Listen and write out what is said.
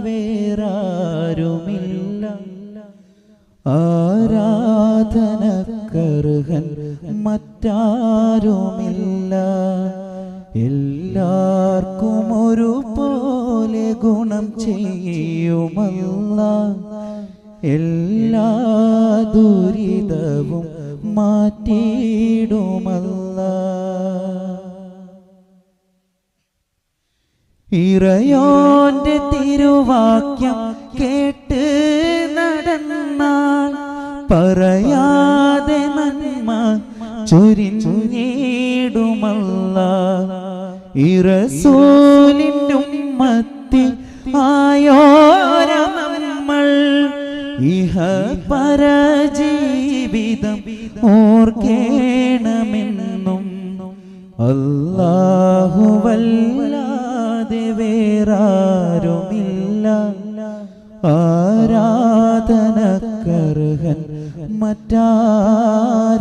വേറാരുമില്ല ആരാധനക്കർഹൻ മറ്റാരുമില്ല എല്ലാവർക്കും ഒരുപോലെ ഗുണം ചെയ്യുമല്ലാഹ് എല്ലാ ദുരിതവും മാറ്റിയിടുമല്ലാഹ് ഇറയോന്റെ തിരുവാക്യം കേട്ട് നടന്നാൽ പറയാതെ നന്മ ചൊരിഞ്ഞിടുമല്ലാഹ് റസൂലിന്റെ ഉമ്മത്തിൽ ആയോരമങ്ങൾ ഇഹ പരജീവിതം ഓർക്കേണമെന്നും അല്ലാഹുവല്ലാതെ വേറാരുമില്ല ആരാധനക്കർഹൻ മറ്റാരുമില്ല.